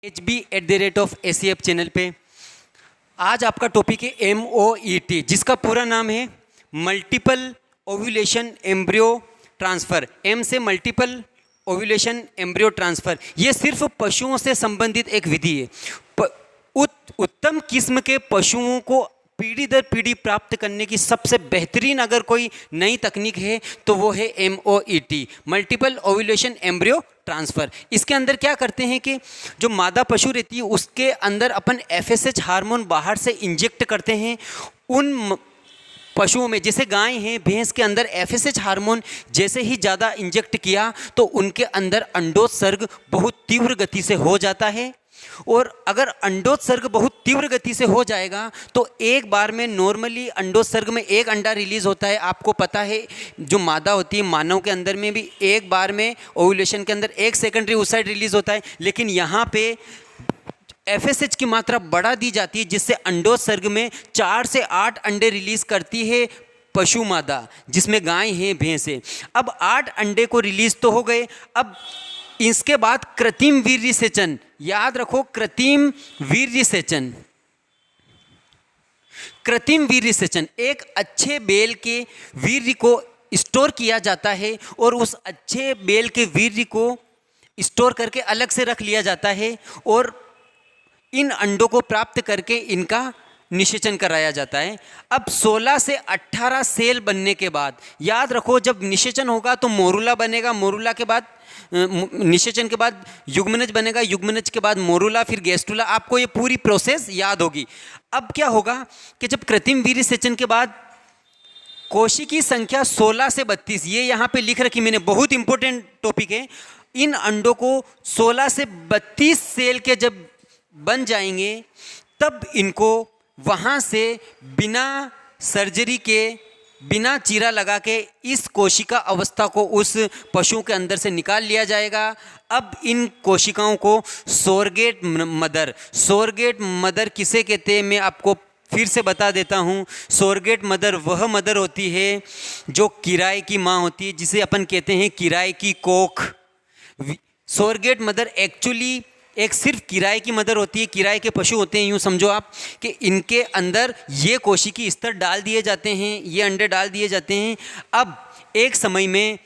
HB@ACF channel पे आज आपका टॉपिक है MOET, जिसका पूरा नाम है multiple ovulation embryo transfer. M से मल्टीपल ओव्यूलेशन एम्ब्रियो ट्रांसफ़र। ये सिर्फ पशुओं से संबंधित एक विधि है। उत्तम किस्म के पशुओं को पीढ़ी दर पीढ़ी प्राप्त करने की सबसे बेहतरीन अगर कोई नई तकनीक है तो वो है MOET, multiple ovulation embryo transfer. इसके अंदर क्या करते हैं कि जो मादा पशु रहती है उसके अंदर अपन FSH हार्मोन बाहर से इंजेक्ट करते हैं। उन पशुओं में जैसे गाय हैं, भैंस के अंदर FSH हार्मोन जैसे ही ज़्यादा इंजेक्ट किया तो उनके अंदर अंडोत्सर्ग बहुत तीव्र गति से हो जाता है। और अगर अंडोत्सर्ग बहुत तीव्र गति से हो जाएगा तो एक बार में नॉर्मली अंडोत्सर्ग में एक अंडा रिलीज होता है। आपको पता है जो मादा होती है मानव के अंदर में भी एक बार में ओव्यूलेशन के अंदर एक सेकेंडरी oocyte रिलीज होता है, लेकिन यहाँ पे FSH की मात्रा बढ़ा दी जाती है जिससे अंडोत्सर्ग में 4 से 8 अंडे रिलीज करती है पशु मादा, जिसमें गाय है भैंस है। अब 8 अंडे को रिलीज तो हो गए। अब इसके बाद कृत्रिम वीर्य सेचन, याद रखो कृत्रिम वीर्य सेचन। कृत्रिम वीर्य सेचन एक अच्छे बेल के वीर्य को स्टोर किया जाता है और उस अच्छे बेल के वीर्य को स्टोर करके अलग से रख लिया जाता है और इन अंडों को प्राप्त करके इनका निषेचन कराया जाता है। अब 16 से 18 सेल बनने के बाद, याद रखो जब निषेचन होगा तो मोरुला बनेगा, मोरुला के बाद निषेचन के बाद युग्मनज बनेगा, युग्मनज के बाद मोरुला, फिर गैस्ट्रुला। आपको ये पूरी प्रोसेस याद होगी। अब क्या होगा कि जब कृत्रिम वीर्य सेचन के बाद कोशिकी संख्या 16 से 32, ये यहाँ पे लिख रखी मैंने, बहुत इंपॉर्टेंट टॉपिक है। इन अंडों को 16 से 32 सेल के जब बन जाएंगे तब इनको वहाँ से बिना सर्जरी के, बिना चीरा लगा के इस कोशिका अवस्था को उस पशु के अंदर से निकाल लिया जाएगा। अब इन कोशिकाओं को सोरगेट मदर किसे कहते हैं मैं आपको फिर से बता देता हूँ। सोरगेट मदर वह मदर होती है जो किराए की माँ होती है, जिसे अपन कहते हैं किराए की कोख। सोरगेट मदर एक्चुअली एक सिर्फ किराए की मदर होती है। किराए के पशु होते हैं, यूँ समझो आप कि इनके अंदर ये कोशिकी स्तर डाल दिए जाते हैं, ये अंडे डाल दिए जाते हैं। अब एक समय में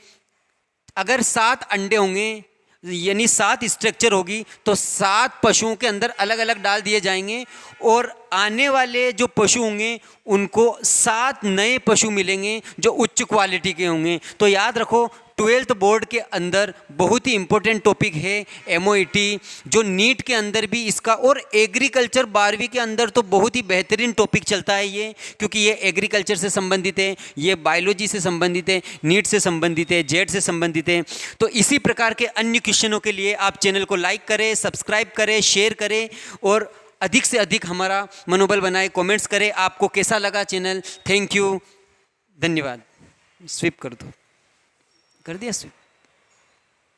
अगर 7 अंडे होंगे यानी 7 स्ट्रक्चर होगी तो 7 पशुओं के अंदर अलग अलग डाल दिए जाएंगे और आने वाले जो पशु होंगे उनको 7 नए पशु मिलेंगे जो उच्च क्वालिटी के होंगे। तो याद रखो 12th बोर्ड के अंदर बहुत ही इंपॉर्टेंट टॉपिक है MOET, जो नीट के अंदर भी इसका, और एग्रीकल्चर 12वीं के अंदर तो बहुत ही बेहतरीन टॉपिक चलता है ये, क्योंकि ये एग्रीकल्चर से संबंधित है, ये बायोलॉजी से संबंधित है, नीट से संबंधित है, जेड से संबंधित है। तो इसी प्रकार के अन्य क्वेश्चनों के लिए आप चैनल को लाइक करें, सब्सक्राइब करें, शेयर करें और अधिक से अधिक हमारा मनोबल बनाए। कमेंट्स करें आपको कैसा लगा चैनल। थैंक यू, धन्यवाद। स्वीप कर दो, कर दिया स्वीप।